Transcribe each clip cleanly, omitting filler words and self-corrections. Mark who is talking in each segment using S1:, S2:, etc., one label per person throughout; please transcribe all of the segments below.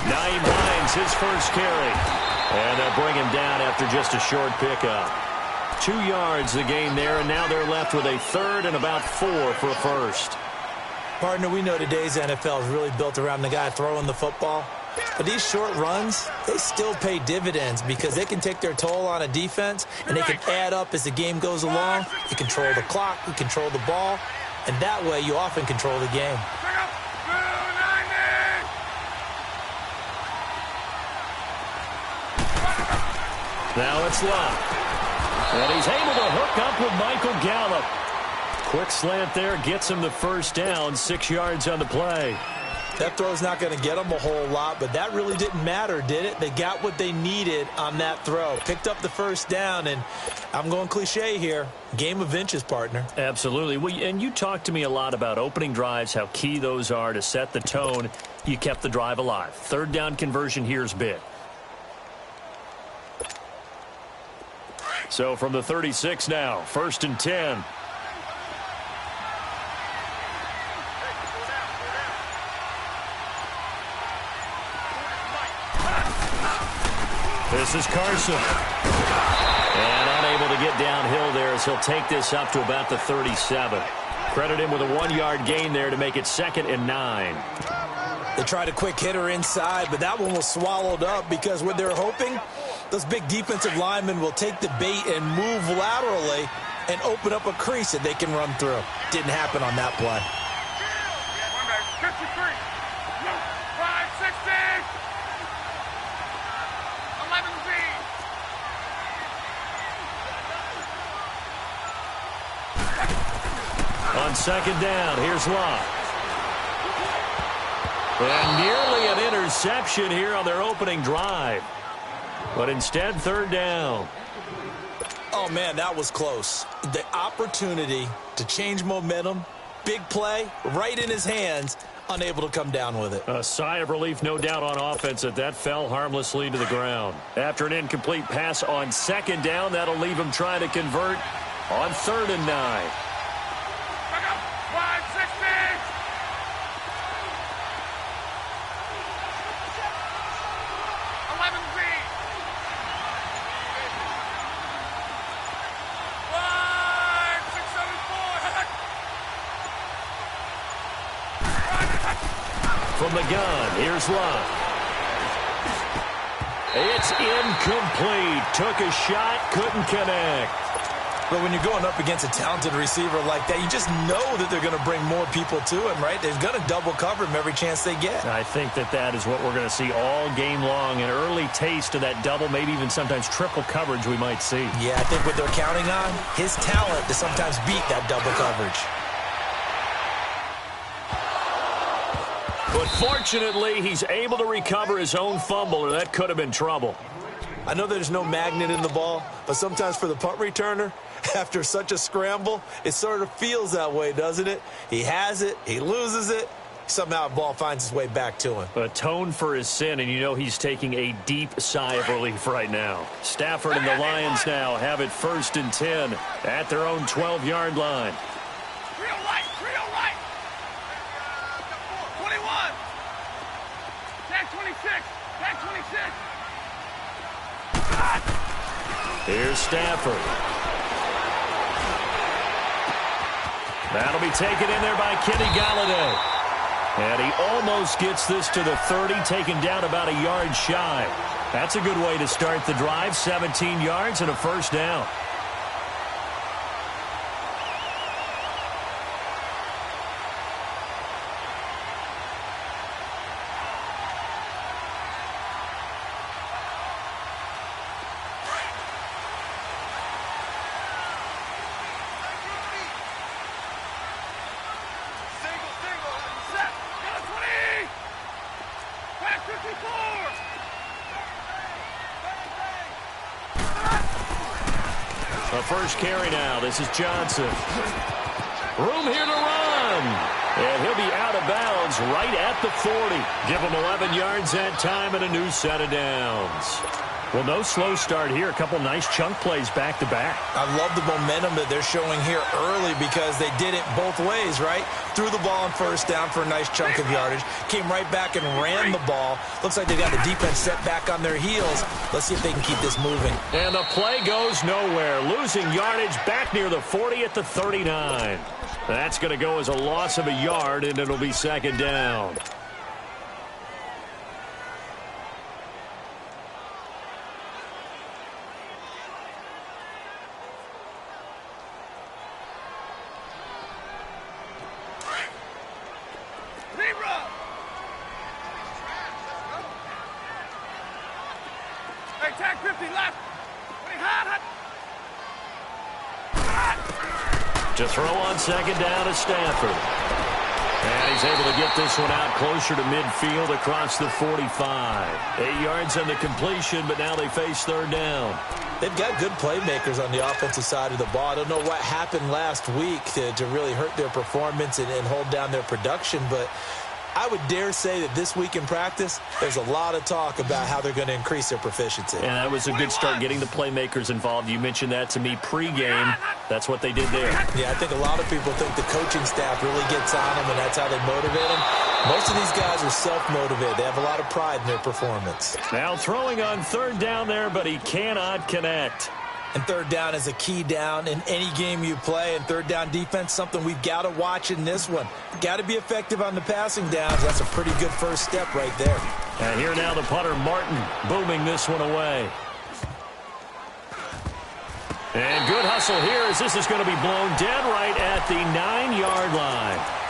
S1: Naeem Hines, his first carry. And they'll bring him down after just a short pickup. 2 yards the gain there, and now they're left with a third and about 4 for a first.
S2: Partner, we know today's NFL is really built around the guy throwing the football. But these short runs, they still pay dividends because they can take their toll on a defense, and they can add up as the game goes along. You control the clock, you control the ball, and that way you often control the game.
S1: Now it's Locke. And he's able to hook up with Michael Gallup. Quick slant there, gets him the first down, 6 yards on the play.
S2: That throw's not going to get them a whole lot, but that really didn't matter, did it? They got what they needed on that throw. Picked up the first down, and I'm going cliche here. Game of inches, partner.
S1: Absolutely. Well, and you talked to me a lot about opening drives, how key those are to set the tone. You kept the drive alive. Third down conversion here is big. So from the 36 now, 1st and 10. This is Carson. And unable to get downhill there as he'll take this up to about the 37. Credit him with a 1-yard gain there to make it 2nd and 9.
S2: They tried a quick hitter inside, but that one was swallowed up because what they're hoping, those big defensive linemen will take the bait and move laterally and open up a crease that they can run through. Didn't happen on that play.
S3: 53. 560. 11Z.
S1: On 2nd down, here's Locke. And nearly an interception here on their opening drive. But instead, 3rd down.
S2: Oh, man, that was close. The opportunity to change momentum, big play, right in his hands, unable to come down with it.
S1: A sigh of relief, no doubt, on offense that fell harmlessly to the ground. After an incomplete pass on 2nd down, that'll leave him trying to convert on 3rd and 9. 11Z. From the gun, here's Locke. It's incomplete. Took a shot, couldn't connect.
S2: But when you're going up against a talented receiver like that, you just know that they're going to bring more people to him, right? They're going to double cover him every chance they get.
S1: I think that is what we're going to see all game long. An early taste of that double, maybe even sometimes triple coverage we might see.
S2: Yeah, I think what they're counting on, his talent to sometimes beat that double coverage.
S1: But fortunately, he's able to recover his own fumble, or that could have been trouble.
S2: I know there's no magnet in the ball, but sometimes for the punt returner, after such a scramble, it sort of feels that way, doesn't it? He has it, he loses it, somehow the ball finds its way back to him.
S1: Atone for his sin, and you know he's taking a deep sigh of relief right now. Stafford and the Lions now have it 1st and 10 at their own 12-yard line.
S3: Real right. 21. Tag 26. Tag 26.
S1: Here's Stafford. That'll be taken in there by Kenny Galladay. And he almost gets this to the 30, taken down about a yard shy. That's a good way to start the drive, 17 yards and a 1st down. A first carry now. This is Johnson. Room here to run. And he'll be out of bounds right at the 40. Give him 11 yards that time and a new set of downs. Well, no slow start here. A couple nice chunk plays back-to-back.
S2: I love the momentum that they're showing here early because they did it both ways, right? Threw the ball on first down for a nice chunk of yardage. Came right back and ran the ball. Looks like they got the defense set back on their heels. Let's see if they can keep this moving.
S1: And the play goes nowhere. Losing yardage back near the 40 at the 39. That's going to go as a loss of a yard, and it'll be second down.
S3: Tag 50 left.
S1: To throw on second down is Stafford. And he's able to get this one out closer to midfield across the 45. 8 yards on the completion, but now they face third down.
S2: They've got good playmakers on the offensive side of the ball. I don't know what happened last week to really hurt their performance and hold down their production, but I would dare say that this week in practice, there's a lot of talk about how they're going to increase their proficiency.
S1: And that was a good start getting the playmakers involved. You mentioned that to me pregame. That's what they did there.
S2: Yeah, I think a lot of people think the coaching staff really gets on them, and that's how they motivate them. Most of these guys are self-motivated. They have a lot of pride in their performance.
S1: Now throwing on third down there, but he cannot connect.
S2: And third down is a key down in any game you play. And third down defense, something we've got to watch in this one. Got to be effective on the passing downs. That's a pretty good first step right there.
S1: And here now the punter, Martin, booming this one away. And good hustle here as this is going to be blown dead right at the 9-yard line.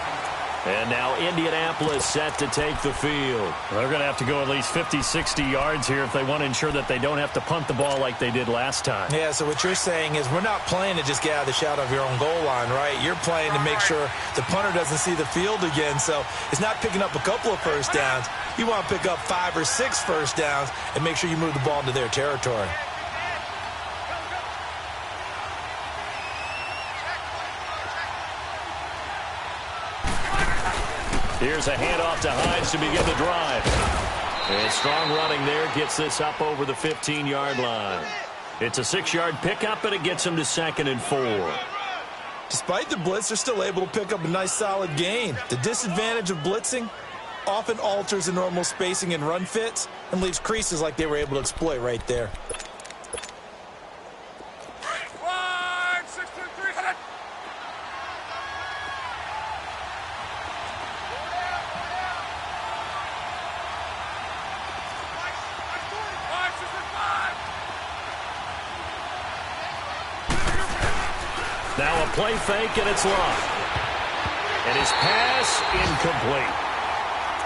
S1: And now Indianapolis set to take the field. They're going to have to go at least 50, 60 yards here if they want to ensure that they don't have to punt the ball like they did last time.
S2: Yeah, so what you're saying is we're not playing to just get out of the shadow of your own goal line, right? You're playing to make sure the punter doesn't see the field again. So it's not picking up a couple of first downs. You want to pick up 5 or 6 first downs and make sure you move the ball into their territory.
S1: Here's a handoff to Hines to begin the drive. And strong running there gets this up over the 15-yard line. It's a 6-yard pickup, and it gets them to 2nd and 4.
S2: Despite the blitz, they're still able to pick up a nice solid gain. The disadvantage of blitzing often alters the normal spacing and run fits and leaves creases like they were able to exploit right there.
S1: Now a play fake, and it's lost. And his pass incomplete.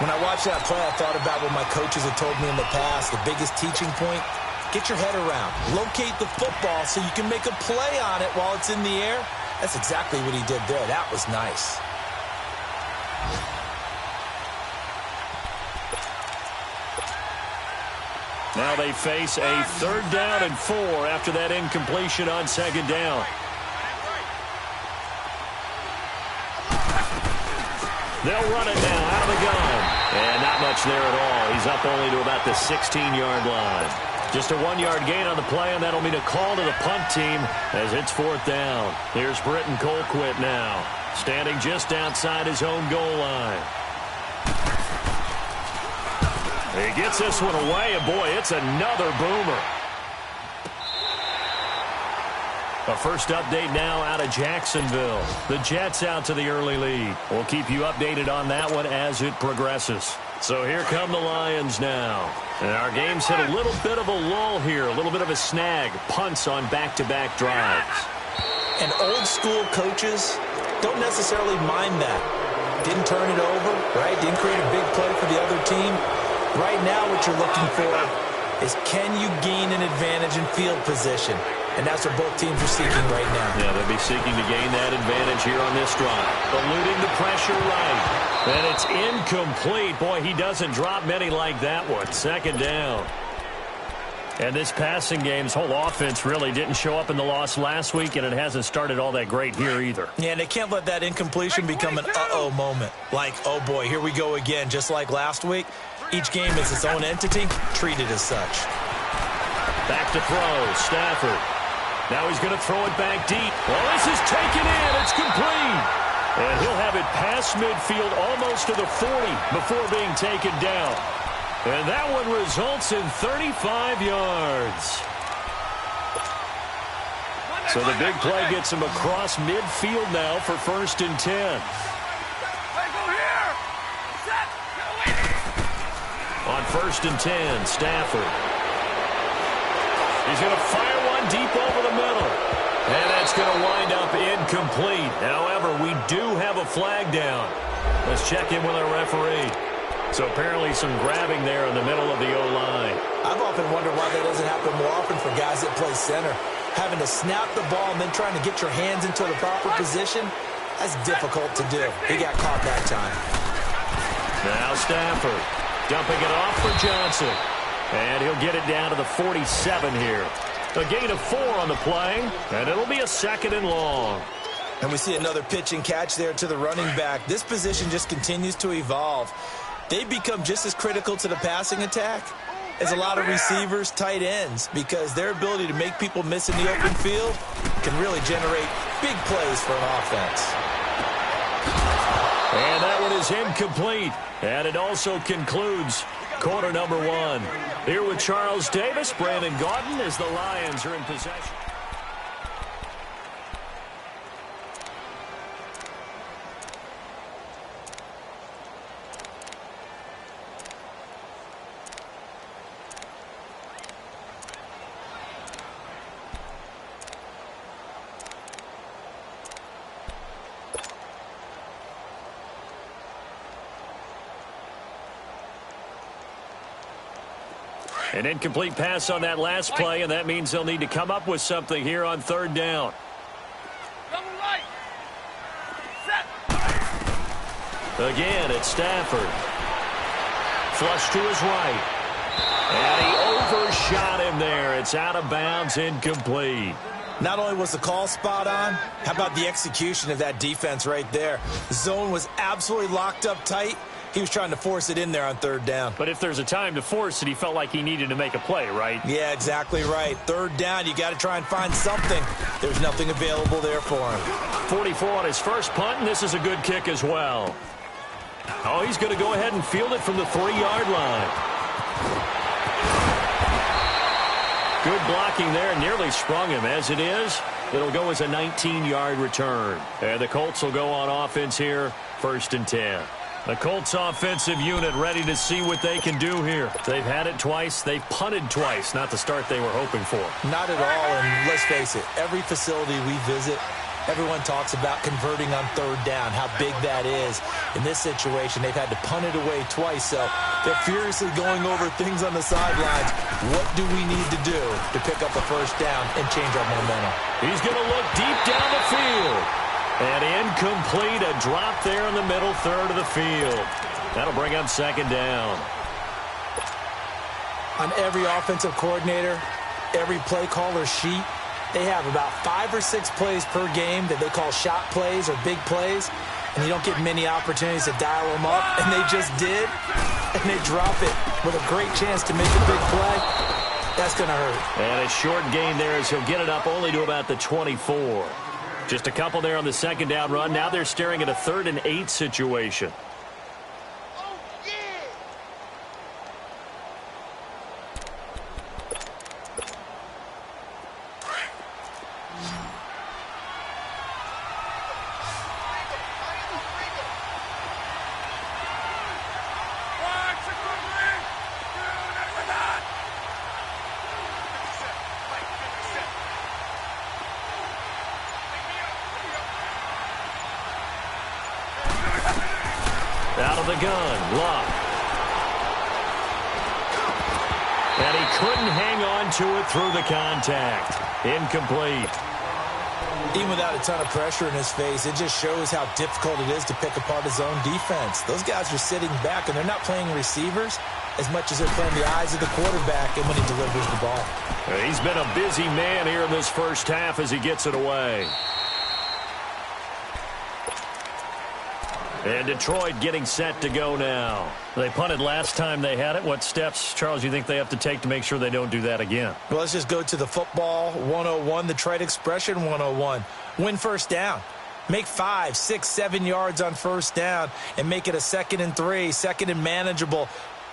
S2: When I watched that play, I thought about what my coaches had told me in the past. The biggest teaching point, get your head around. Locate the football so you can make a play on it while it's in the air. That's exactly what he did there. That was nice.
S1: Now they face a 3rd down and 4 after that incompletion on 2nd down. They'll run it now out of the gun. And not much there at all. He's up only to about the 16-yard line. Just a 1-yard gain on the play, and that'll mean a call to the punt team as it's 4th down. Here's Britton Colquitt now, standing just outside his own goal line. He gets this one away, and boy, it's another boomer. A first update now out of Jacksonville. The Jets out to the early lead. We'll keep you updated on that one as it progresses. So here come the Lions now. And our game's hit a little bit of a lull here, a little bit of a snag. Punts on back-to-back drives.
S2: And old-school coaches don't necessarily mind that. Didn't turn it over, right? Didn't create a big play for the other team. Right now what you're looking for is can you gain an advantage in field position? And that's what both teams are seeking right now.
S1: Yeah, they'll be seeking to gain that advantage here on this drive. Eluding the pressure right. And it's incomplete. Boy, he doesn't drop many like that one. 2nd down. And this passing game's whole offense really didn't show up in the loss last week, and it hasn't started all that great here either.
S2: Yeah, and they can't let that incompletion become an uh-oh moment. Like, oh boy, here we go again. Just like last week, each game is its own entity, treated as such.
S1: Back to throw, Stafford. Now he's going to throw it back deep. Well, this is taken in. It's complete. And he'll have it past midfield almost to the 40 before being taken down. And that one results in 35 yards. So the big play gets him across midfield now for 1st and 10. On 1st and 10, Stafford. He's going to fire one deep over the middle. And that's going to wind up incomplete. However, we do have a flag down. Let's check in with our referee. So apparently some grabbing there in the middle of the O-line.
S2: I've often wondered why that doesn't happen more often for guys that play center. Having to snap the ball and then trying to get your hands into the proper position, that's difficult to do. He got caught that time.
S1: Now Stafford dumping it off for Johnson. And he'll get it down to the 47 here. A gain of 4 on the play, and it'll be a 2nd and long.
S2: And we see another pitch and catch there to the running back. This position just continues to evolve. They've become just as critical to the passing attack as a lot of receivers, tight ends, because their ability to make people miss in the open field can really generate big plays for an offense.
S1: And that one is incomplete. And it also concludes quarter number 1. Here with Charles Davis, Brandon Gaudin as the Lions are in possession. An incomplete pass on that last play, and that means they'll need to come up with something here on 3rd down. Again, it's Stafford. Flush to his right. And he overshot him there. It's out of bounds, incomplete.
S2: Not only was the call spot on, how about the execution of that defense right there? The zone was absolutely locked up tight. He was trying to force it in there on 3rd down.
S4: But if there's a time to force it, he felt like he needed to make a play, right?
S2: Yeah, exactly right. 3rd down, you got to try and find something. There's nothing available there for him.
S1: 44 on his first punt, and this is a good kick as well. Oh, he's going to go ahead and field it from the 3-yard line. Good blocking there, nearly sprung him. As it is, it'll go as a 19-yard return. And the Colts will go on offense here, 1st and 10. The Colts offensive unit ready to see what they can do here. They've had it twice. They've punted twice. Not the start they were hoping for.
S2: Not at all, and let's face it, every facility we visit, everyone talks about converting on 3rd down, how big that is. In this situation, they've had to punt it away twice, so they're furiously going over things on the sidelines. What do we need to do to pick up a 1st down and change our momentum?
S1: He's going to look deep down the field. And incomplete, a drop there in the middle 3rd of the field. That'll bring up 2nd down.
S2: On every offensive coordinator, every play caller sheet, they have about 5 or 6 plays per game that they call shot plays or big plays, and you don't get many opportunities to dial them up, and they just did, and they drop it with a great chance to make a big play. That's going to hurt.
S1: And a short gain there as he'll get it up only to about the 24. Just a couple there on the 2nd down run. Now they're staring at a 3rd and 8 situation. Out of the gun, Luck. And he couldn't hang on to it through the contact. Incomplete.
S2: Even without a ton of pressure in his face, it just shows how difficult it is to pick apart his own defense. Those guys are sitting back, and they're not playing receivers as much as they're playing the eyes of the quarterback and when he delivers the ball.
S1: He's been a busy man here in this first half as he gets it away. And Detroit getting set to go now. They punted last time they had it. What steps, Charles, you think they have to take to make sure they don't do that again?
S2: Well, let's just go to the football 101, the trade expression 101. Win first down. Make 5, 6, 7 yards on first down and make it a 2nd and 3, 2nd and manageable.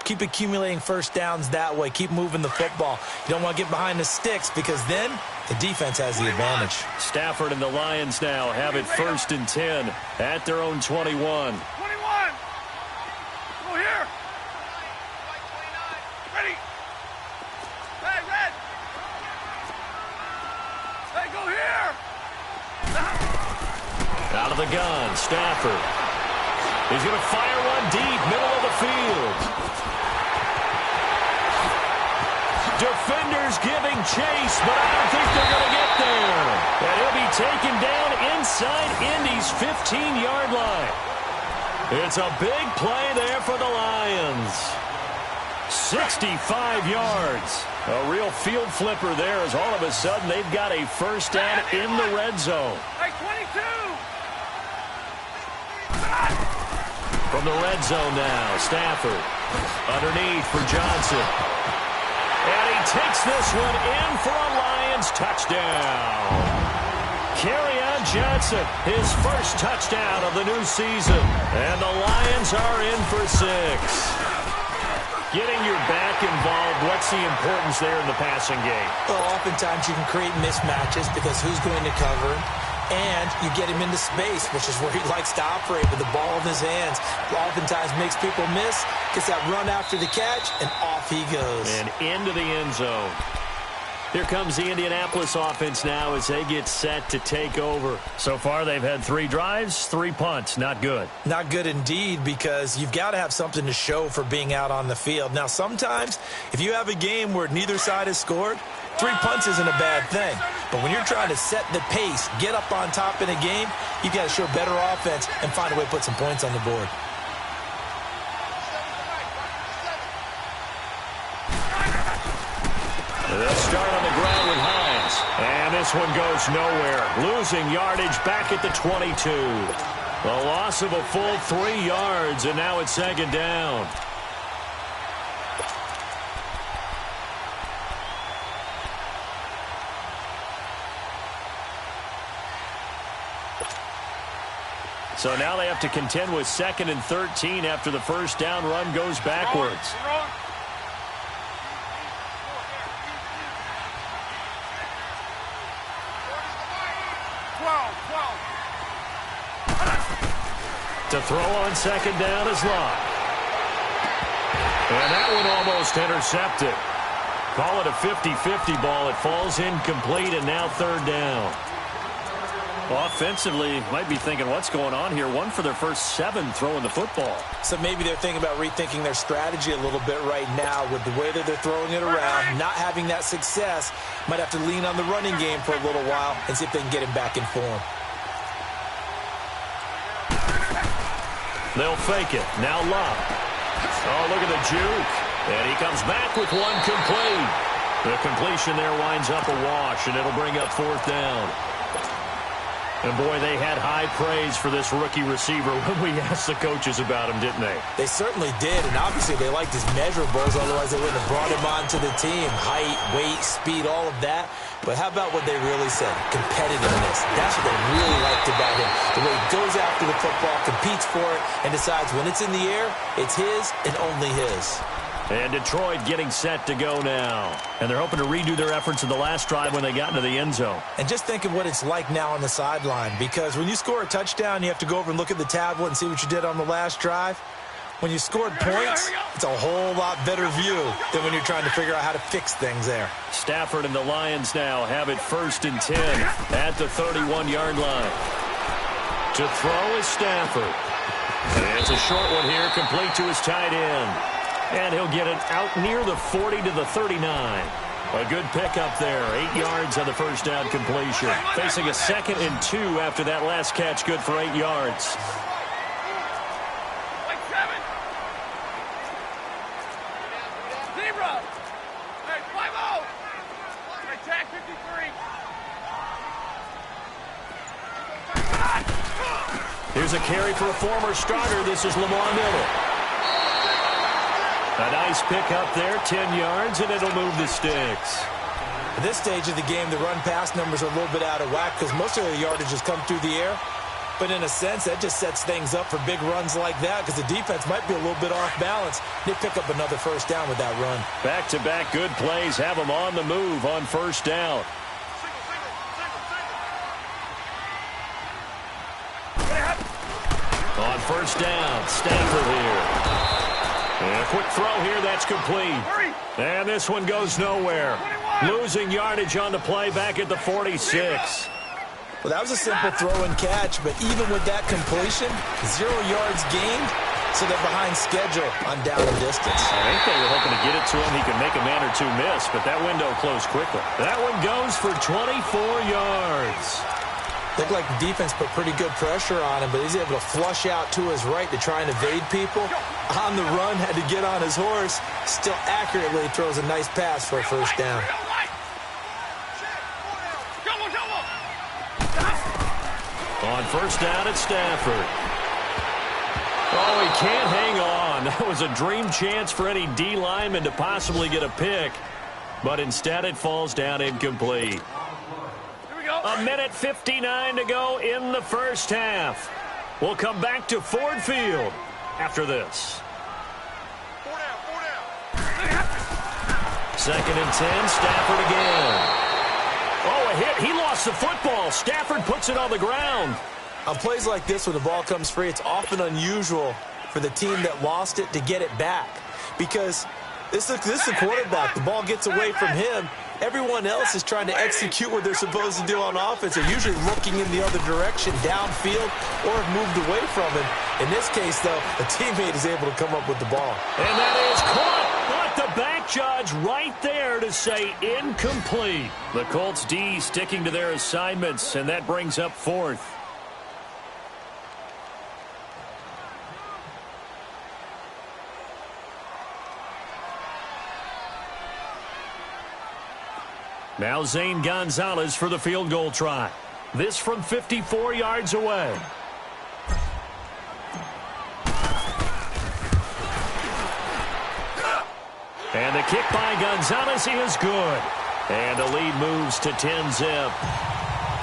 S2: Keep accumulating first downs that way. Keep moving the football. You don't want to get behind the sticks because then the defense has the advantage.
S1: Stafford and the Lions now have it 1st and 10 at their own 21.
S3: 21. Go here. Ready. Hey, red. Hey, go here.
S1: Out of the gun, Stafford. He's going to fire one deep, middle of the field. Defenders giving chase, but I don't think they're going to get there. And he'll be taken down inside Indy's 15-yard line. It's a big play there for the Lions. 65 yards. A real field flipper there as all of a sudden they've got a first down in the red zone.
S3: Hey, 22.
S1: From the red zone now, Stafford underneath for Johnson. And he takes this one in for a Lions touchdown. Kerryon Johnson, his first touchdown of the new season. And the Lions are in for 6. Getting your back involved, what's the importance there in the passing game?
S2: Well, oftentimes you can create mismatches because who's going to cover him? And you get him into space, which is where he likes to operate with the ball in his hands. Oftentimes makes people miss, gets that run after the catch, and off he goes.
S1: And into the end zone. Here comes the Indianapolis offense now as they get set to take over. So far, they've had 3 drives, 3 punts. Not good.
S2: Not good indeed, because you've got to have something to show for being out on the field. Now, sometimes, if you have a game where neither side has scored, 3 punts isn't a bad thing. But when you're trying to set the pace, get up on top in a game, you've got to show better offense and find a way to put some points on the board.
S1: They'll start on the ground with Hines. And this one goes nowhere. Losing yardage back at the 22. A loss of a full 3 yards, and now it's 2nd down. So now they have to contend with 2nd and 13 after the first down run goes backwards.
S3: 12.
S1: To throw on 2nd down is Locke. And that one almost intercepted. Call it a 50-50 ball. It falls incomplete, and now 3rd down.
S4: Offensively, might be thinking, what's going on here? 1 for their first 7 throwing the football.
S2: So maybe they're thinking about rethinking their strategy a little bit right now with the way that they're throwing it around, not having that success. Might have to lean on the running game for a little while and see if they can get him back in form.
S1: They'll fake it. Now Locke. Oh, look at the juke. And he comes back with one complete. The completion there winds up a wash, and it'll bring up 4th down. And, boy, they had high praise for this rookie receiver when we asked the coaches about him, didn't they?
S2: They certainly did, and obviously they liked his measurables, otherwise they wouldn't have brought him onto the team. Height, weight, speed, all of that. But how about what they really said? Competitiveness. That's what they really liked about him. The way he goes after the football, competes for it, and decides when it's in the air, it's his and only his.
S1: And Detroit getting set to go now. And they're hoping to redo their efforts in the last drive when they got into the end zone.
S2: And just think of what it's like now on the sideline, because when you score a touchdown, you have to go over and look at the tablet and see what you did on the last drive. When you scored points, it's a whole lot better view than when you're trying to figure out how to fix things there.
S1: Stafford and the Lions now have it 1st and 10 at the 31-yard line. To throw is Stafford. And it's a short one here, complete to his tight end. And he'll get it out near the 40 to the 39. A good pickup there. 8 yards on the first down completion. Facing a 2nd and 2 after that last catch. Good for 8 yards.
S3: Like 7. Zebra. Hey, 5-0. Hey, tag 53.
S1: Here's a carry for a former starter. This is Lamar Miller. A nice pick up there, 10 yards, and it'll move the sticks.
S2: At this stage of the game, the run-pass numbers are a little bit out of whack because most of the yardage has come through the air. But in a sense, that just sets things up for big runs like that because the defense might be a little bit off balance. They pick up another first down with that run.
S1: Back-to-back good plays have them on the move on first down. On first down, Stafford here. And a quick throw here, that's complete. And this one goes nowhere. Losing yardage on the play back at the 46.
S2: Well, that was a simple throw and catch, but even with that completion, 0 yards gained, so they're behind schedule on down and distance.
S1: I think they were hoping to get it to him. He could make a man or two miss, but that window closed quickly. That one goes for 24 yards.
S2: Looked like the defense put pretty good pressure on him, but he's able to flush out to his right to try and evade people. On the run, had to get on his horse. Still accurately throws a nice pass for a first down.
S1: On first down at Stafford. Oh, he can't hang on. That was a dream chance for any D lineman to possibly get a pick, but instead it falls down incomplete. A minute 59 to go in the first half. We'll come back to Ford Field after this. 2nd and 10, Stafford again. Oh, a hit. He lost the football. Stafford puts it on the ground.
S2: On plays like this, when the ball comes free, it's often unusual for the team that lost it to get it back. Because this is the quarterback. The ball gets away from him. Everyone else is trying to execute what they're supposed to do on offense. They're usually looking in the other direction, downfield, or have moved away from him. In this case, though, a teammate is able to come up with the ball.
S1: And that is caught. But the back judge right there to say incomplete. The Colts D sticking to their assignments, and that brings up 4th. Now Zane Gonzalez for the field goal try. This from 54 yards away. And the kick by Gonzalez is good. And the lead moves to 10-zip.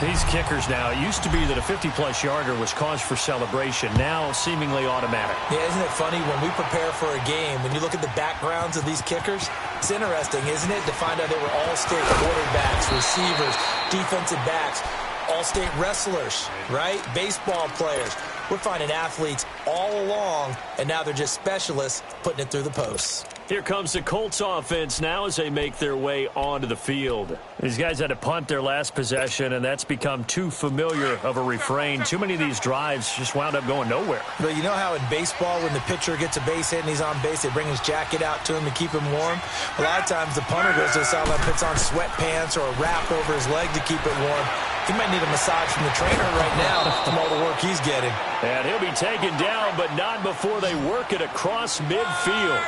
S1: These kickers now, it used to be that a 50-plus yarder was cause for celebration. Now seemingly automatic.
S2: Yeah, isn't it funny when we prepare for a game, when you look at the backgrounds of these kickers, it's interesting, isn't it, to find out they were all-state quarterbacks, receivers, defensive backs, all-state wrestlers, right? Baseball players. We're finding athletes all along, and now they're just specialists putting it through the posts.
S1: Here comes the Colts offense now as they make their way onto the field. These guys had to punt their last possession, and that's become too familiar of a refrain. Too many of these drives just wound up going nowhere.
S2: But you know how in baseball, when the pitcher gets a base hit and he's on base, they bring his jacket out to him to keep him warm? A lot of times the punter goes to the sideline, puts on sweatpants or a wrap over his leg to keep it warm. He might need a massage from the trainer right now from all the work he's getting.
S1: And he'll be taken down, but not before they work it across midfield.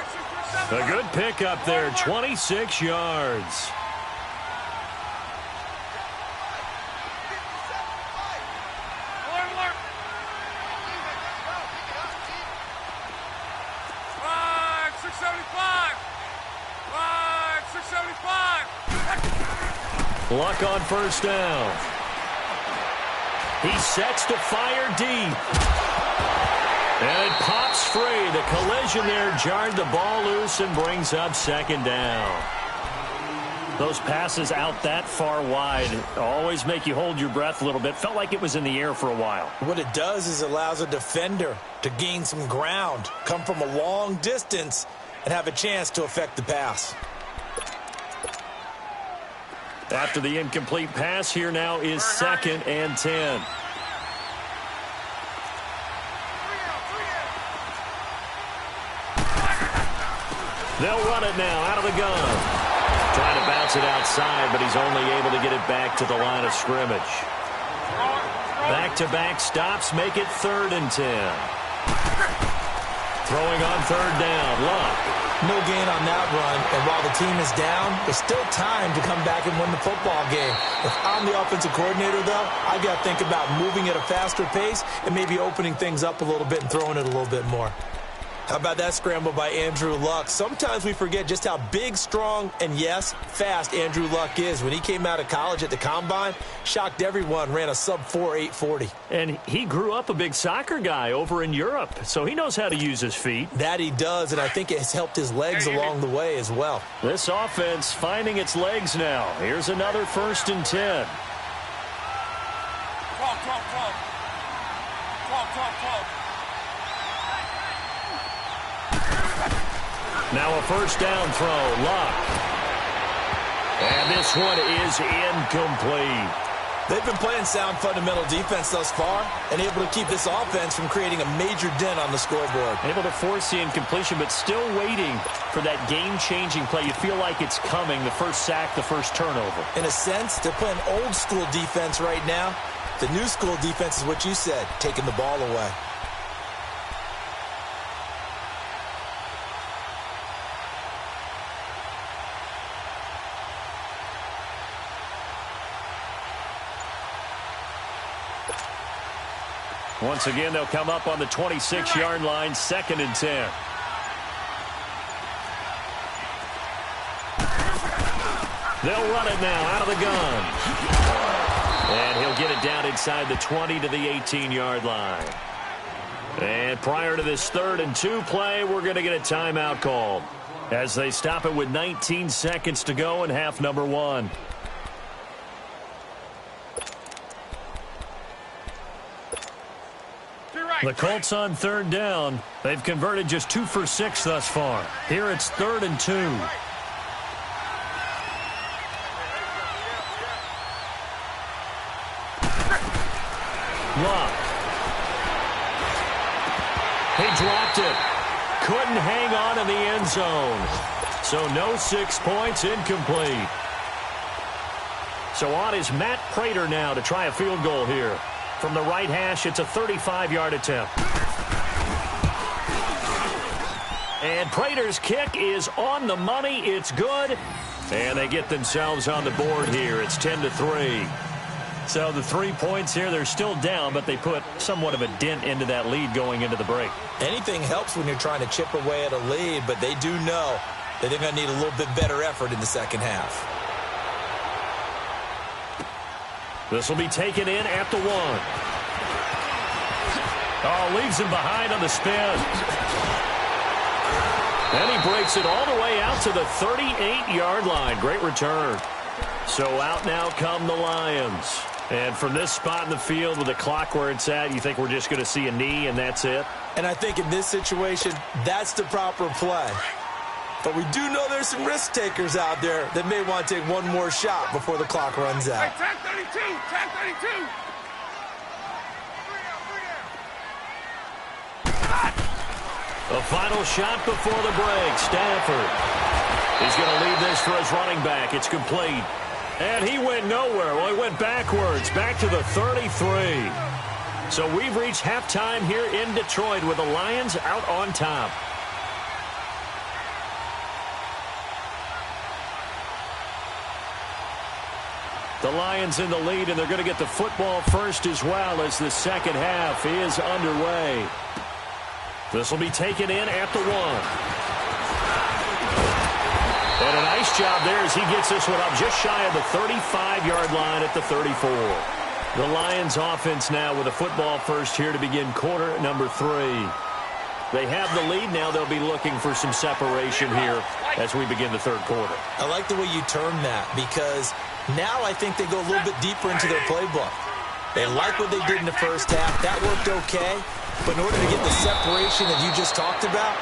S1: A good pickup there, 26 yards. Luck on first down. He sets to fire deep. And it pops free. The collision there jarred the ball loose and brings up 2nd down. Those passes out that far wide always make you hold your breath a little bit. Felt like it was in the air for a while.
S2: What it does is allows a defender to gain some ground, come from a long distance, and have a chance to affect the pass.
S1: After the incomplete pass, here now is 2nd and 10. They'll run it now out of the gun. Trying to bounce it outside, but he's only able to get it back to the line of scrimmage. Back-to-back stops make it 3rd and 10. Throwing on 3rd down, Luck.
S2: No gain on that run, and while the team is down, there's still time to come back and win the football game. If I'm the offensive coordinator, though, I've got to think about moving at a faster pace and maybe opening things up a little bit and throwing it a little bit more. How about that scramble by Andrew Luck? Sometimes we forget just how big, strong, and, yes, fast Andrew Luck is. When he came out of college at the Combine, shocked everyone, ran a sub-4 840.
S1: And he grew up a big soccer guy over in Europe, so he knows how to use his feet.
S2: That he does, and I think it has helped his legs along the way as well.
S1: This offense finding its legs now. Here's another 1st and 10.
S3: 12.
S1: Now a 1st down throw, Luck. And this one is incomplete.
S2: They've been playing sound fundamental defense thus far and able to keep this offense from creating a major dent on the scoreboard.
S1: Able to force the incompletion, but still waiting for that game-changing play. You feel like it's coming, the first sack, the first turnover.
S2: In a sense, they're playing old-school defense right now. The new-school defense is what you said, taking the ball away.
S1: Once again, they'll come up on the 26-yard line, 2nd and 10. They'll run it now out of the gun. And he'll get it down inside the 20 to the 18-yard line. And prior to this 3rd and 2 play, we're going to get a timeout called as they stop it with 19 seconds to go in half number 1. The Colts on 3rd down. They've converted just 2 for 6 thus far. Here it's 3rd and 2. Luck. He dropped it. Couldn't hang on in the end zone. So no 6 points, incomplete. So on is Matt Prater now to try a field goal here. From the right hash, it's a 35-yard attempt. And Prater's kick is on the money. It's good. And they get themselves on the board here. It's 10-3. So the 3 points here, they're still down, but they put somewhat of a dent into that lead going into the break.
S2: Anything helps when you're trying to chip away at a lead, but they do know that they're going to need a little bit better effort in the second half.
S1: This will be taken in at the 1. Oh, leaves him behind on the spin. And he breaks it all the way out to the 38-yard line. Great return. So out now come the Lions. And from this spot in the field with the clock where it's at, you think we're just going to see a knee and that's it?
S2: And I think in this situation, that's the proper play. But we do know there's some risk takers out there that may want to take one more shot before the clock runs out.
S3: Hey, tag 32! Tag 32!
S1: A final shot before the break. Stafford. He's going to leave this for his running back. It's complete. And he went nowhere. Well, he went backwards, back to the 33. So we've reached halftime here in Detroit with the Lions out on top. The Lions in the lead, and they're going to get the football first as well as the second half is underway. This will be taken in at the 1. And a nice job there as he gets this one up just shy of the 35-yard line at the 34. The Lions offense now with a football first here to begin quarter number 3. They have the lead now. They'll be looking for some separation here as we begin the third quarter.
S2: I like the way you term that because now I think they go a little bit deeper into their playbook. They like what they did in the first half. That worked okay. But in order to get the separation that you just talked about,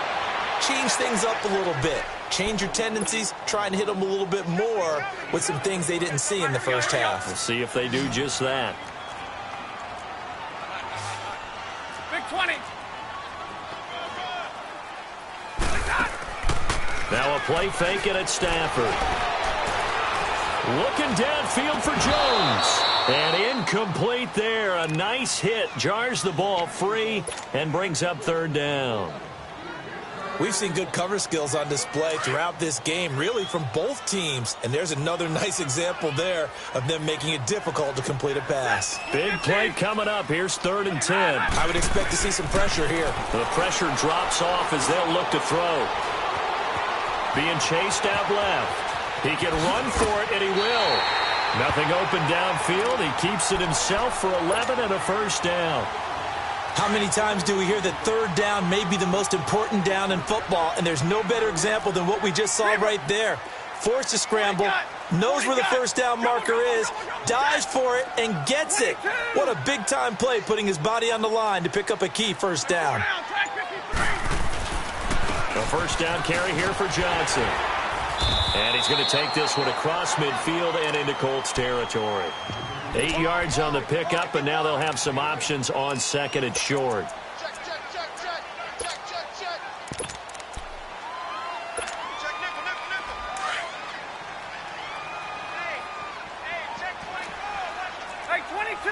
S2: change things up a little bit. Change your tendencies. Try and hit them a little bit more with some things they didn't see in the first half.
S1: We'll see if they do just that.
S3: Big 20.
S1: Now a play fake and it's Stafford. Looking downfield for Jones. And incomplete there. A nice hit. Jars the ball free and brings up third down.
S2: We've seen good cover skills on display throughout this game, really from both teams. And there's another nice example there of them making it difficult to complete a pass.
S1: Big play coming up. Here's 3rd and 10.
S2: I would expect to see some pressure here.
S1: The pressure drops off as they'll look to throw. Being chased out left. He can run for it, and he will. Nothing open downfield. He keeps it himself for 11 and a first down.
S2: How many times do we hear that 3rd down may be the most important down in football, and there's no better example than what we just saw right there. Forced to scramble, knows where the first down marker is, dives for it, and gets it. What a big-time play, putting his body on the line to pick up a key first down.
S1: A first down carry here for Johnson. And he's going to take this one across midfield and into Colts territory. 8 yards on the pickup, and now they'll have some options on 2nd and short.
S3: Hey, 22!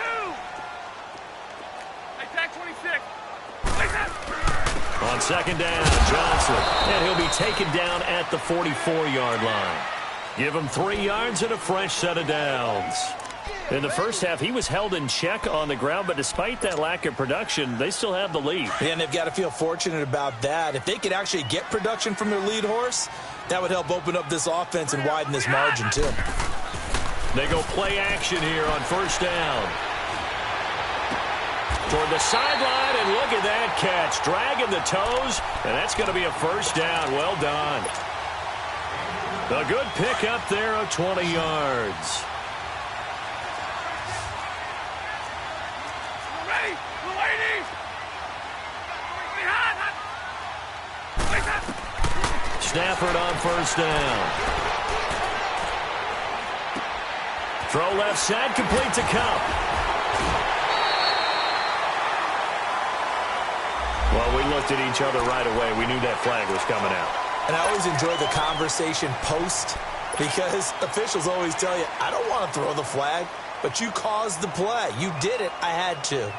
S3: Hey, tag 26.
S1: On 2nd down, Johnson. And he'll be taken down at the 44-yard line. Give him 3 yards and a fresh set of downs. In the first half, he was held in check on the ground, but despite that lack of production, they still have the lead.
S2: And they've got to feel fortunate about that. If they could actually get production from their lead horse, that would help open up this offense and widen this margin, too.
S1: They go play action here on first down. Toward the sideline, and look at that catch. Dragging the toes, and that's going to be a first down. Well done. A good pickup there of 20 yards. Stafford on first down. Throw left side, complete to Cup. Well, we looked at each other right away. We knew that flag was coming out.
S2: And I always enjoy the conversation post, because officials always tell you, I don't want to throw the flag, but you caused the play. You did it. I had to.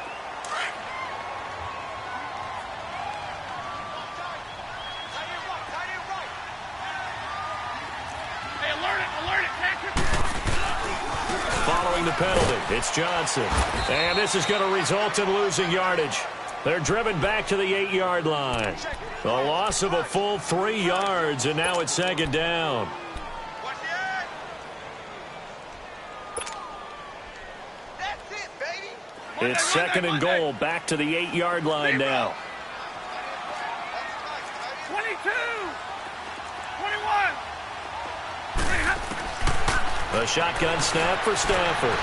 S1: Following the penalty, it's Johnson. And this is going to result in losing yardage. They're driven back to the 8-yard line. A loss of a full 3 yards, and now it's 2nd down. It's 2nd and goal, back to the 8-yard line now.
S3: 22! 21!
S1: A shotgun snap for Stafford.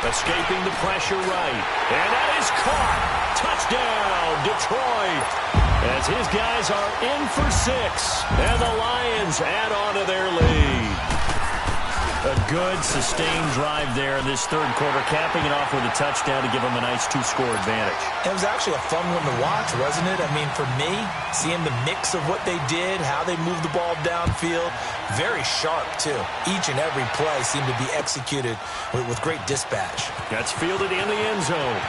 S1: Escaping the pressure right. And that is caught. Touchdown, Detroit. As his guys are in for 6. And the Lions add on to their lead. A good, sustained drive there in this 3rd quarter, capping it off with a touchdown to give them a nice 2-score advantage.
S2: It was actually a fun one to watch, wasn't it? I mean, for me, seeing the mix of what they did, how they moved the ball downfield, very sharp, too. Each and every play seemed to be executed with great dispatch.
S1: That's fielded in the end zone.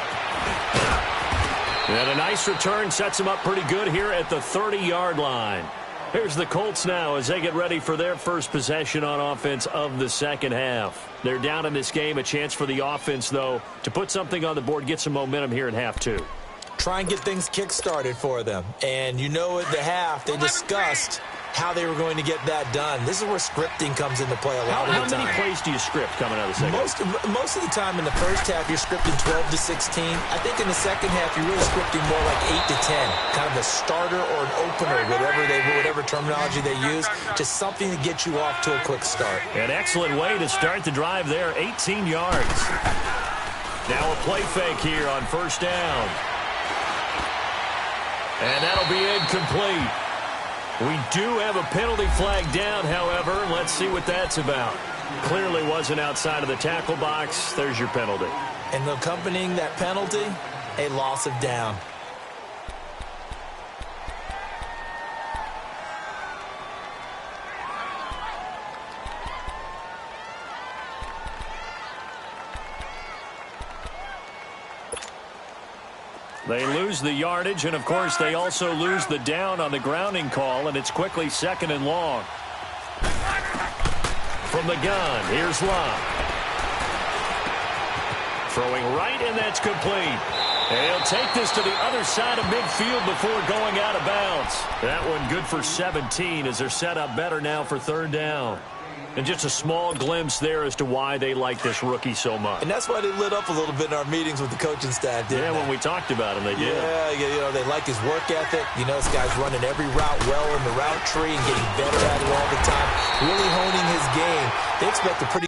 S1: And a nice return sets them up pretty good here at the 30-yard line. Here's the Colts now as they get ready for their first possession on offense of the 2nd half. They're down in this game. A chance for the offense, though, to put something on the board, get some momentum here in half 2.
S2: Try and get things kick-started for them. And you know at the half, they discussed how they were going to get that done. This is where scripting comes into play a lot of the time.
S1: How many plays do you script coming out of the second half?
S2: Most of the time in the first half, you're scripting 12 to 16. I think in the second half, you're really scripting more like 8 to 10. Kind of a starter or an opener, whatever terminology they use, just something to get you off to a quick start.
S1: An excellent way to start the drive there, 18 yards. Now a play fake here on first down. And that'll be incomplete. We do have a penalty flag down, however. Let's see what that's about. Clearly wasn't outside of the tackle box. There's your penalty.
S2: And accompanying that penalty, a loss of down.
S1: They lose the yardage, and, of course, they also lose the down on the grounding call, and it's quickly 2nd and long. From the gun, here's Love. Throwing right, and that's complete. And he'll take this to the other side of midfield before going out of bounds. That one good for 17 as they're set up better now for 3rd down. And just a small glimpse there as to why they like this rookie so much.
S2: And that's why they lit up a little bit in our meetings with the coaching staff, didn't they?
S1: When we talked about him, they did.
S2: Yeah, they like his work ethic. This guy's running every route well in the route tree and getting better at it all the time, really honing his game. They expect a pretty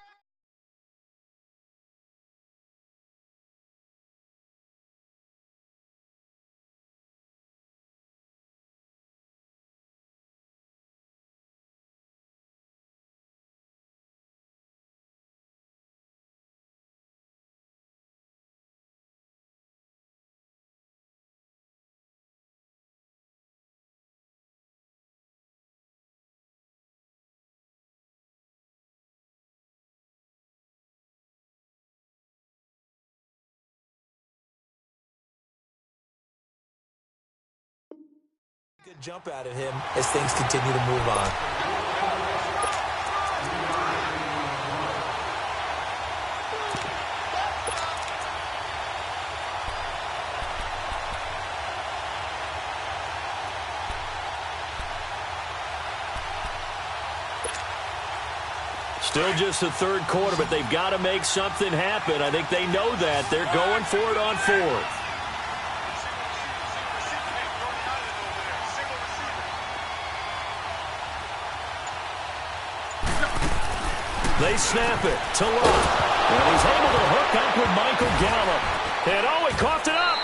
S2: good jump out of him as things continue to move on.
S1: Still just the 3rd quarter, but they've got to make something happen. I think they know that. They're going for it on 4th. They snap it to Love. And he's able to hook up with Michael Gallup. And he coughed it up.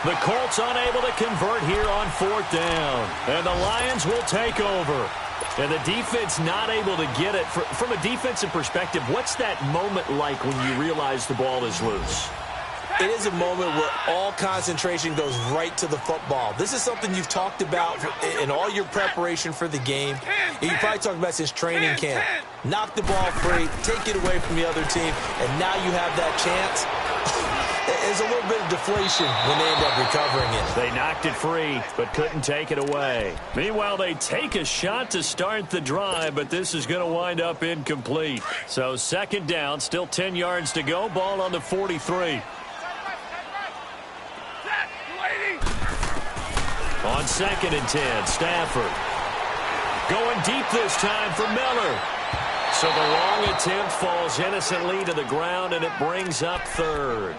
S1: The Colts unable to convert here on 4th down. And the Lions will take over. And the defense not able to get it. From a defensive perspective, what's that moment like when you realize the ball is loose?
S2: It is a moment where all concentration goes right to the football. This is something you've talked about in all your preparation for the game. You probably talked about since training camp. Knock the ball free, take it away from the other team, and now you have that chance. There's a little bit of deflation when they end up recovering it.
S1: They knocked it free, but couldn't take it away. Meanwhile, they take a shot to start the drive, but this is going to wind up incomplete. So 2nd down, still 10 yards to go. Ball on the 43. On 2nd and 10, Stafford. Going deep this time for Miller. So the long attempt falls innocently to the ground, and it brings up 3rd.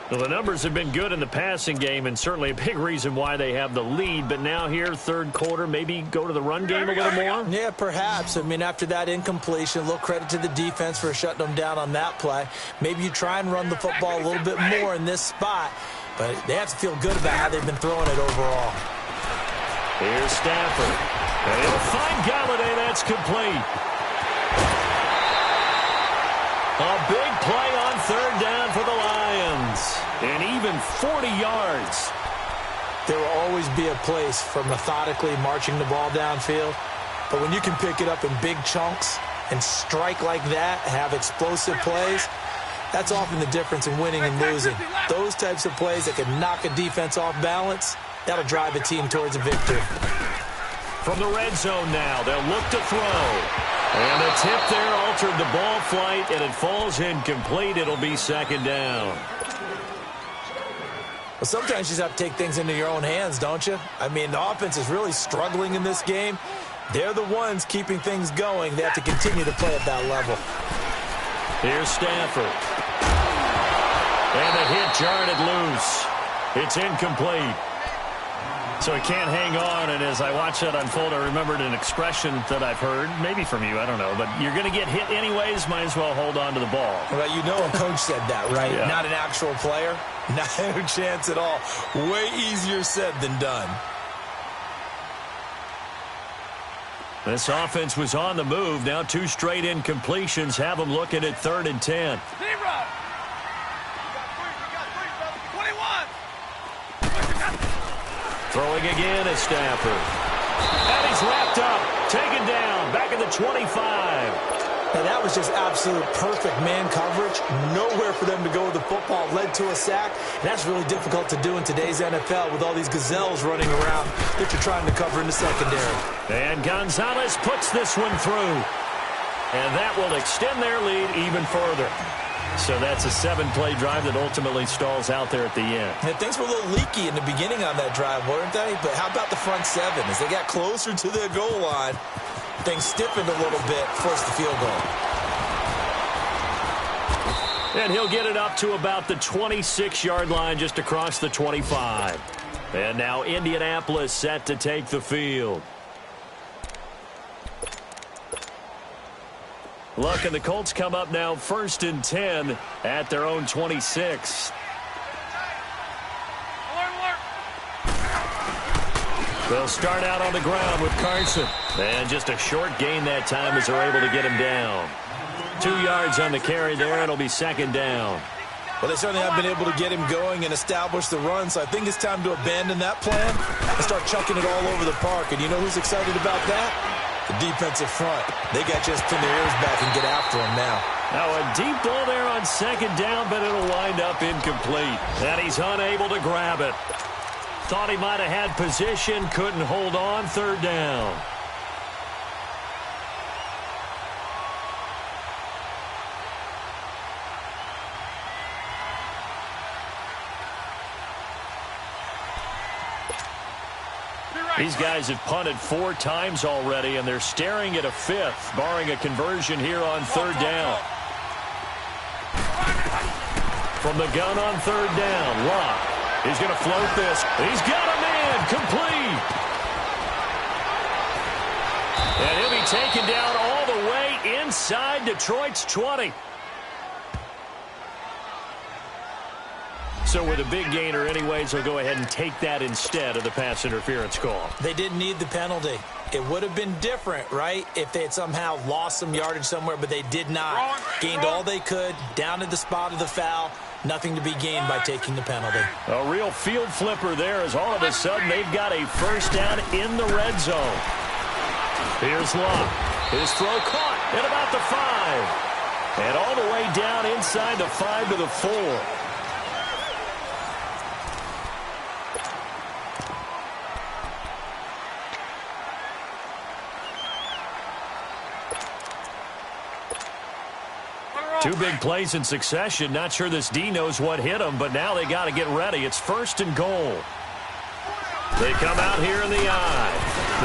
S1: Well, the numbers have been good in the passing game, and certainly a big reason why they have the lead. But now here, 3rd quarter, maybe go to the run game a little more?
S2: Yeah, perhaps. I mean, after that incompletion, a little credit to the defense for shutting them down on that play. Maybe you try and run the football a little bit more in this spot. But they have to feel good about how they've been throwing it overall.
S1: Here's Stafford. And he'll find Galladay. That's complete. A big play on 3rd down for the Lions. And even 40 yards.
S2: There will always be a place for methodically marching the ball downfield. But when you can pick it up in big chunks and strike like that, have explosive plays, that's often the difference in winning and losing. Those types of plays that can knock a defense off balance, that'll drive a team towards a victory.
S1: From the red zone now, they'll look to throw. And the tip there altered the ball flight, and it falls incomplete. It'll be 2nd down.
S2: Well, sometimes you just have to take things into your own hands, don't you? I mean, the offense is really struggling in this game. They're the ones keeping things going. They have to continue to play at that level.
S1: Here's Stafford. And the hit jarred it loose. It's incomplete. So he can't hang on, and as I watch that unfold, I remembered an expression that I've heard, maybe from you, I don't know, but you're going to get hit anyways, might as well hold on to the ball.
S2: Well, you know a coach said that, right?
S1: Yeah.
S2: Not an actual player. No chance at all. Way easier said than done.
S1: This offense was on the move. Now 2 straight incompletions have them looking at 3rd and 10.
S3: 0.
S1: Throwing again is Stafford. And he's wrapped up. Taken down. Back at the 25.
S2: Now, that was just absolute perfect man coverage. Nowhere for them to go with the football. Led to a sack. And that's really difficult to do in today's NFL with all these gazelles running around that you're trying to cover in the secondary.
S1: And Gonzalez puts this one through. And that will extend their lead even further. So that's a 7-play drive that ultimately stalls out there at the end.
S2: And things were a little leaky in the beginning on that drive, weren't they? But how about the front seven? As they got closer to their goal line, things stiffened a little bit, forced the field goal.
S1: And he'll get it up to about the 26-yard line, just across the 25. And now Indianapolis set to take the field. Look, and the Colts come up now 1st and 10 at their own 26. They'll start out on the ground with Carson. And just a short gain that time as they're able to get him down. 2 yards on the carry there. It'll be 2nd down.
S2: Well, they certainly have been able to get him going and establish the run, so I think it's time to abandon that plan and start chucking it all over the park. And you know who's excited about that? The defensive front. They got just pin their ears back and get after him now.
S1: Now a deep ball there on 2nd down, but it'll wind up incomplete. And he's unable to grab it. Thought he might have had position, couldn't hold on. 3rd down. These guys have punted 4 times already, and they're staring at a 5th, barring a conversion here on 3rd down. From the gun on 3rd down, Locke. He's going to float this. He's got a man, complete. And he'll be taken down all the way inside Detroit's 20. So with a big gainer anyways, they'll go ahead and take that instead of the pass interference call.
S2: They didn't need the penalty. It would have been different, right, if they had somehow lost some yardage somewhere, but they did not. Gained all they could, down at the spot of the foul. Nothing to be gained by taking the penalty.
S1: A real field flipper there as all of a sudden they've got a 1st down in the red zone. Here's Locke. His throw caught at about the 5. And all the way down inside the 5 to the 4. Two big plays in succession. Not sure this D knows what hit him, but now they got to get ready. It's 1st and goal. They come out here in the eye.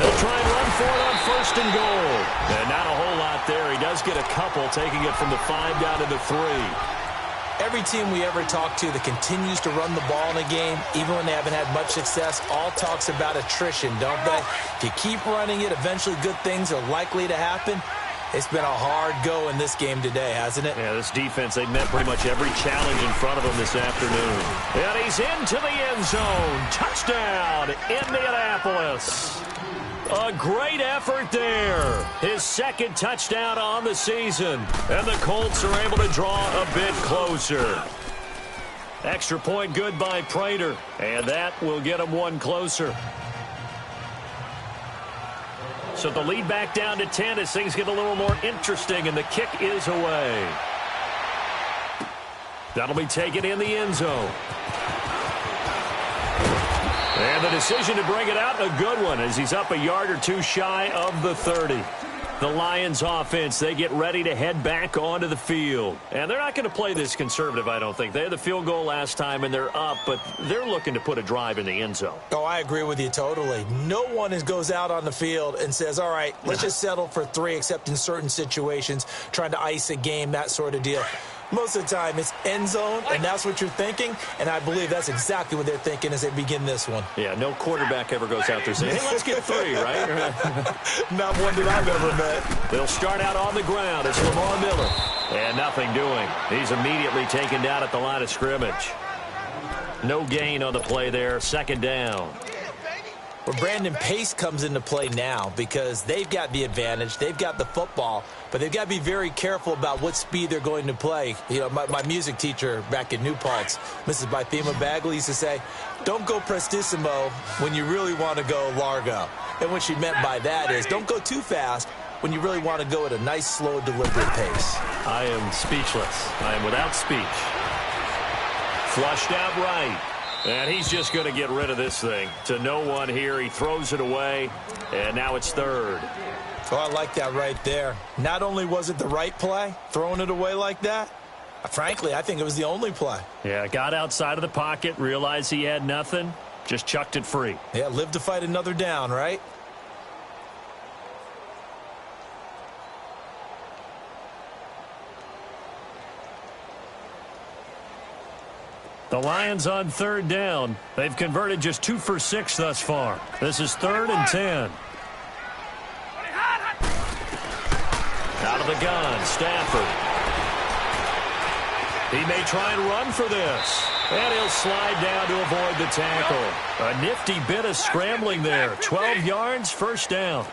S1: They'll try and run for it on 1st and goal. And not a whole lot there. He does get a couple, taking it from the 5 down to the 3.
S2: Every team we ever talk to that continues to run the ball in a game, even when they haven't had much success, all talks about attrition, don't they? If you keep running it, eventually good things are likely to happen. It's been a hard go in this game today, hasn't it?
S1: Yeah, this defense, they've met pretty much every challenge in front of them this afternoon. And he's into the end zone. Touchdown, Indianapolis. A great effort there. His 2nd touchdown on the season. And the Colts are able to draw a bit closer. Extra point good by Prater. And that will get them 1 closer. So the lead back down to 10 as things get a little more interesting, and the kick is away. That'll be taken in the end zone. And the decision to bring it out, a good one, as he's up a yard or 2 shy of the 30. The Lions offense, they get ready to head back onto the field. And they're not going to play this conservative, I don't think. They had the field goal last time, and they're up, but they're looking to put a drive in the end zone.
S2: Oh, I agree with you totally. No one goes out on the field and says, all right, let's just settle for 3, except in certain situations, trying to ice a game, that sort of deal. Most of the time, it's end zone, and that's what you're thinking, and I believe that's exactly what they're thinking as they begin this one.
S1: Yeah, no quarterback ever goes out there saying, hey, let's get 3, right?
S2: Not one that I've ever met.
S1: They'll start out on the ground. It's Lamar Miller. And nothing doing. He's immediately taken down at the line of scrimmage. No gain on the play there. 2nd down.
S2: Well, Brandon, pace comes into play now because they've got the advantage. They've got the football, but they've got to be very careful about what speed they're going to play. You know, my music teacher back in New Paltz, Mrs. Bythema Bagley, used to say, don't go prestissimo when you really want to go largo. And what she meant by that is don't go too fast, when you really want to go at a nice, slow, deliberate pace.
S1: I am speechless. I am without speech. Flushed out right. And he's just going to get rid of this thing. To no one here. He throws it away. And now it's third.
S2: Oh, I like that right there. Not only was it the right play, throwing it away like that, frankly, I think it was the only play.
S1: Yeah, got outside of the pocket, realized he had nothing, just chucked it free.
S2: Yeah, live to fight another down, right?
S1: The Lions on third down. They've converted just 2 for 6 thus far. This is 3rd and 10. Out of the gun, Stafford. He may try and run for this. And he'll slide down to avoid the tackle. A nifty bit of scrambling there. 12 yards, first down.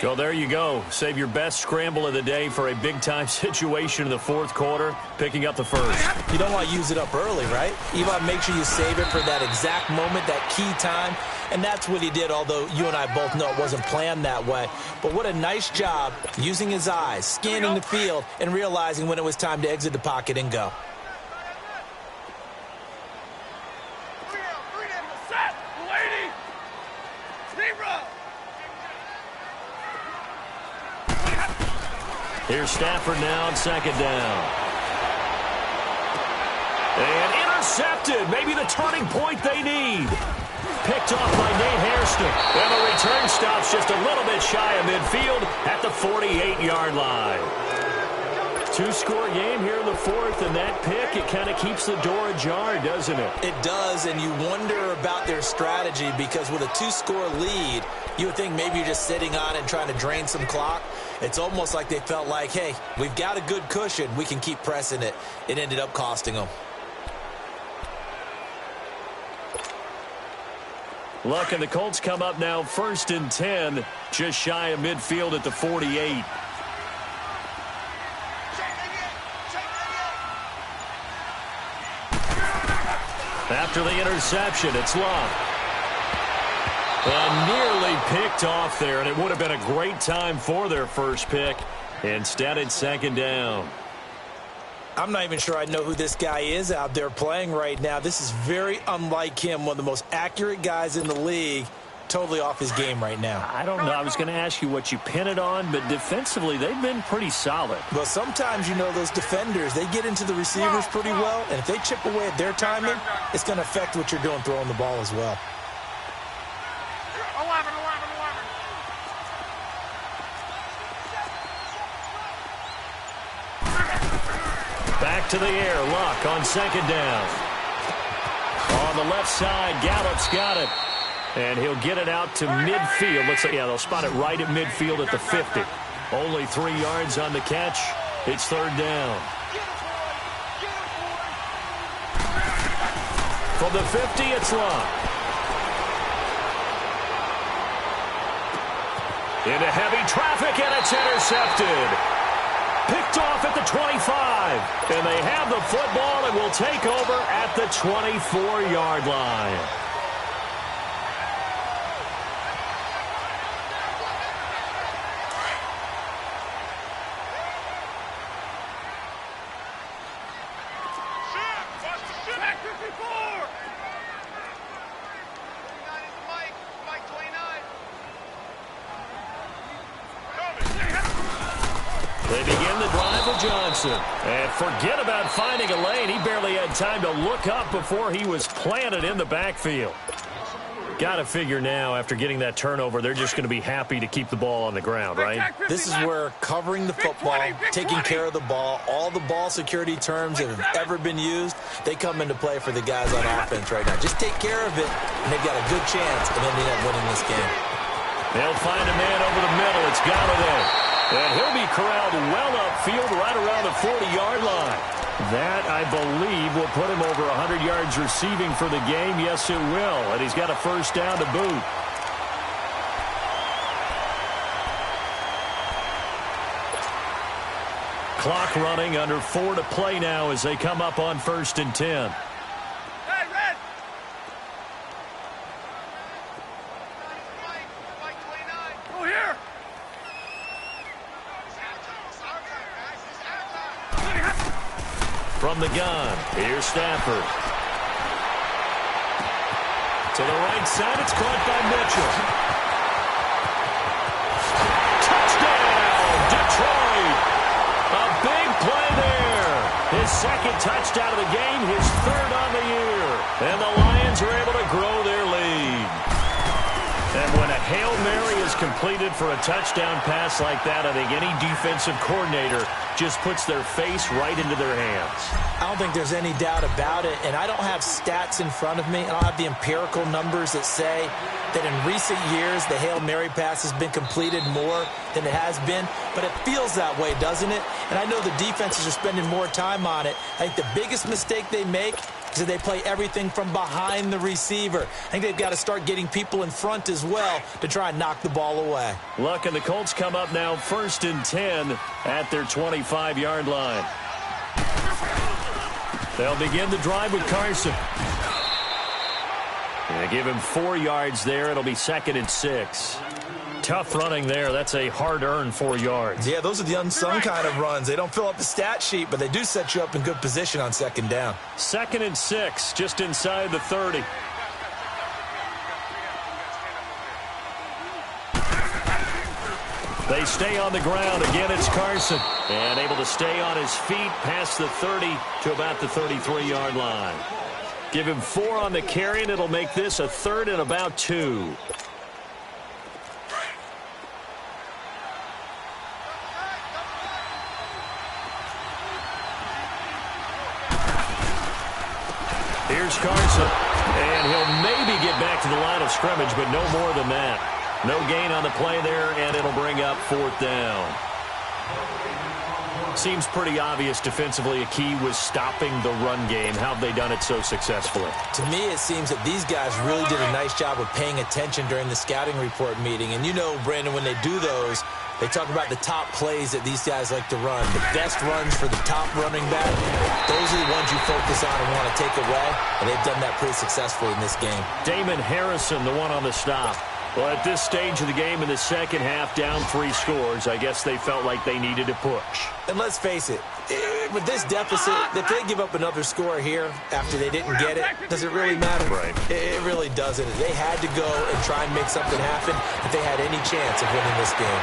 S1: So there you go. Save your best scramble of the day for a big-time situation in the fourth quarter, picking up the first.
S2: You don't want to use it up early, right? You want to make sure you save it for that exact moment, that key time. And that's what he did, although you and I both know it wasn't planned that way. But what a nice job using his eyes, scanning the field, and realizing when it was time to exit the pocket and go.
S1: Here's Stafford now on second down. And intercepted. Maybe the turning point they need. Picked off by Nate Hairston. And the return stops just a little bit shy of midfield at the 48-yard line. 2-score game here in the fourth, and that pick, it kind of keeps the door ajar, doesn't it?
S2: It does, and you wonder about their strategy because with a 2-score lead, you would think maybe you're just sitting on it and trying to drain some clock. It's almost like they felt like, hey, we've got a good cushion. We can keep pressing it. It ended up costing them.
S1: Look, and the Colts come up now 1st and 10, just shy of midfield at the 48. After the interception, it's Luck. And nearly picked off there, and it would have been a great time for their first pick. Instead, it's second down.
S2: I'm not even sure I know who this guy is out there playing right now. This is very unlike him, one of the most accurate guys in the league. Totally off his game right now.
S1: I don't know. I was going to ask you what you pin it on, but defensively, they've been pretty solid.
S2: Well, sometimes, you know, those defenders, they get into the receivers pretty well, and if they chip away at their timing, it's going to affect what you're doing throwing the ball as well.
S3: 11.
S1: Back to the air. Luck on second down. On the left side, Gallup's got it. And he'll get it out to midfield. Looks like, yeah, they'll spot it right at midfield at the 50. Only 3 yards on the catch. It's third down. From the 50, it's Luck. Into heavy traffic, and it's intercepted. Picked off at the 25. And they have the football and will take over at the 24-yard line. They begin the drive with Johnson. And forget about finding a lane. He barely had time to look up before he was planted in the backfield. Got to figure now, after getting that turnover, they're just going to be happy to keep the ball on the ground, right?
S2: This is where covering the football, taking care of the ball, all the ball security terms that have ever been used, they come into play for the guys on offense right now. Just take care of it, and they've got a good chance of ending up winning this game.
S1: They'll find a man over the middle. It's Galladay. And he'll be corralled well upfield right around the 40-yard line. That, I believe, will put him over 100 yards receiving for the game. Yes, it will. And he's got a first down to boot. Clock running, under 4 to play now as they come up on 1st and 10. From the gun, here's Stafford. To the right side, it's caught by Mitchell. Touchdown, Detroit! A big play there. His second touchdown of the game, his third on the year. And the Lions are able to grow their lead. And when a Hail Mary is completed for a touchdown pass like that, I think any defensive coordinator just puts their face right into their hands.
S2: I don't think there's any doubt about it, and I don't have stats in front of me. I don't have the empirical numbers that say that in recent years the Hail Mary pass has been completed more than it has been, but it feels that way, doesn't it? And I know the defenses are spending more time on it. I think the biggest mistake they make is that they play everything from behind the receiver. I think they've got to start getting people in front as well to try and knock the ball away.
S1: Look, and the Colts come up now 1st and 10 at their 25-yard line. They'll begin the drive with Carson. They give him 4 yards there. It'll be 2nd and 6. Tough running there. That's a hard-earned 4 yards.
S2: Yeah, those are the unsung kind of runs. They don't fill up the stat sheet, but they do set you up in good position on 2nd down.
S1: 2nd and 6, just inside the 30. They stay on the ground. Again, it's Carson. And able to stay on his feet past the 30 to about the 33-yard line. Give him 4 on the carry, and it'll make this a 3rd and about 2. Here's Carson. And he'll maybe get back to the line of scrimmage, but no more than that. No gain on the play there, and it'll bring up 4th down. Seems pretty obvious defensively a key was stopping the run game. How have they done it so successfully?
S2: To me, it seems that these guys really did a nice job of paying attention during the scouting report meeting. And you know, Brandon, when they do those, they talk about the top plays that these guys like to run. The best runs for the top running back, those are the ones you focus on and want to take away. And they've done that pretty successfully in this game.
S1: Damon Harrison, the one on the stop. Well, at this stage of the game in the second half, down 3 scores, I guess they felt like they needed to push.
S2: And let's face it, with this deficit, if they give up another score here after they didn't get it, does it really matter?
S1: Right.
S2: It really doesn't. They had to go and try and make something happen if they had any chance of winning this game.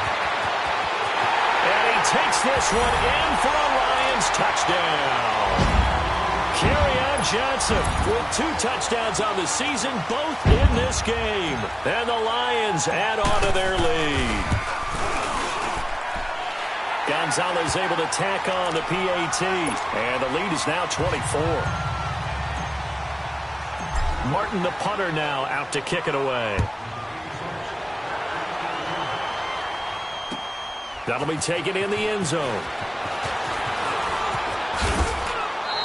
S1: And he takes this one in for a Lions touchdown. Kerryon Johnson with 2 touchdowns on the season, both in this game. And the Lions add on to their lead. Gonzalez able to tack on the PAT. And the lead is now 24. Martin, the punter, now out to kick it away. That'll be taken in the end zone.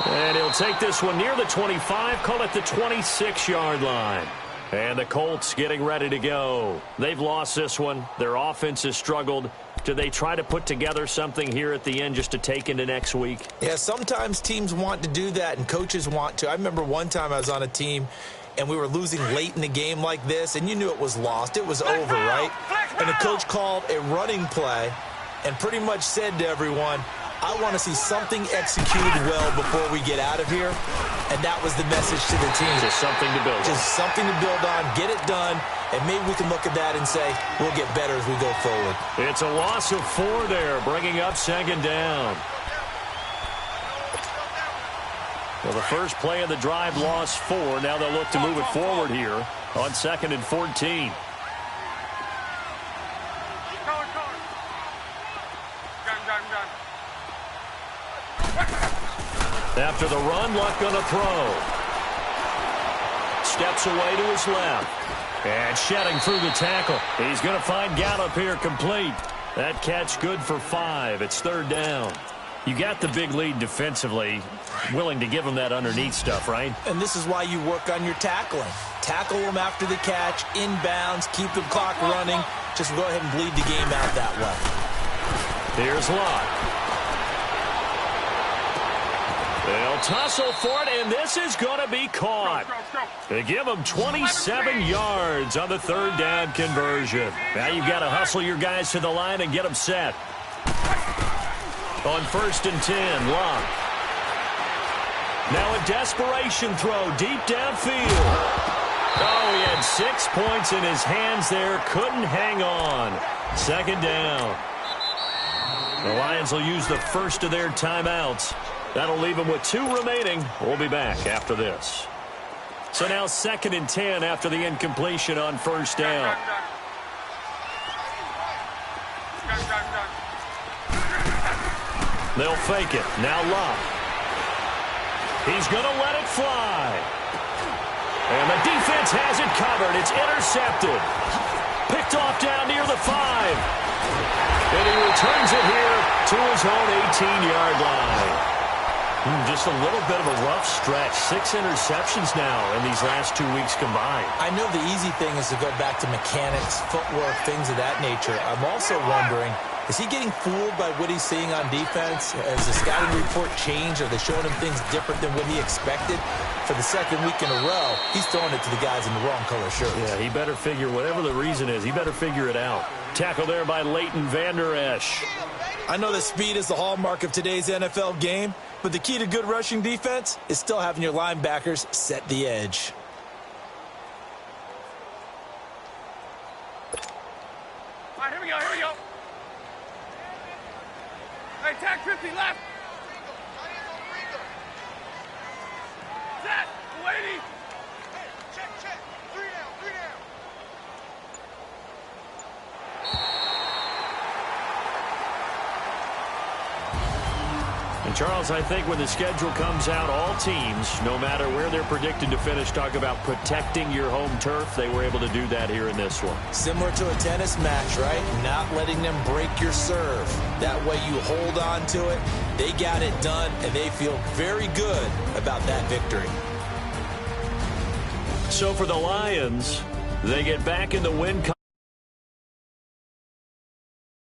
S1: And he'll take this one near the 25, call it the 26-yard line. And the Colts getting ready to go. They've lost this one. Their offense has struggled. Do they try to put together something here at the end just to take into next week?
S2: Yeah, sometimes teams want to do that and coaches want to. I remember one time I was on a team and we were losing late in the game like this, and you knew it was lost. It was over, right? And the coach called a running play and pretty much said to everyone, I want to see something executed well before we get out of here. And that was the message to the team.
S1: Just something to build on.
S2: Just something to build on, get it done, and maybe we can look at that and say we'll get better as we go forward.
S1: It's a loss of 4 there, bringing up 2nd down. Well, the first play of the drive lost 4. Now they'll look to move it forward here on 2nd and 14. After the run, Luck gonna throw. Steps away to his left. And shedding through the tackle. He's going to find Gallup here complete. That catch good for 5. It's 3rd down. You got the big lead defensively. Willing to give him that underneath stuff, right?
S2: And this is why you work on your tackling. Tackle them after the catch, inbounds, keep the clock running. Just go ahead and bleed the game out that way.
S1: Here's Luck. They'll tussle for it, and this is going to be caught. They give them 27 yards on the 3rd down conversion. Now you've got to hustle your guys to the line and get them set. On 1st and 10, Luck. Now a desperation throw deep downfield. Oh, he had 6 points in his hands there. Couldn't hang on. Second down. The Lions will use the first of their timeouts. That'll leave them with 2 remaining. We'll be back after this. So now 2nd and 10 after the incompletion on first down. They'll fake it. Now Love. He's going to let it fly. And the defense has it covered. It's intercepted. Picked off down near the 5. And he returns it here to his own 18-yard line. Just a little bit of a rough stretch. 6 interceptions now in these last 2 weeks combined.
S2: I know the easy thing is to go back to mechanics, footwork, things of that nature. I'm also wondering, is he getting fooled by what he's seeing on defense? Has the scouting report changed? Are they showing him things different than what he expected? For the 2nd week in a row, he's throwing it to the guys in the wrong color shirts.
S1: Yeah, he better figure, whatever the reason is, he better figure it out. Tackle there by Leighton Vander Esch.
S2: I know that speed is the hallmark of today's NFL game, but the key to good rushing defense is still having your linebackers set the edge.
S3: All right, here we go, here we go. Hey, tag 50 left. Set, waiting. Hey, check. 3 down, 3 down.
S1: And Charles, I think when the schedule comes out, all teams, no matter where they're predicted to finish, talk about protecting your home turf. They were able to do that here in this one.
S2: Similar to a tennis match, right? Not letting them break your serve. That way you hold on to it. They got it done, and they feel very good about that victory.
S1: So for the Lions, they get back in the win.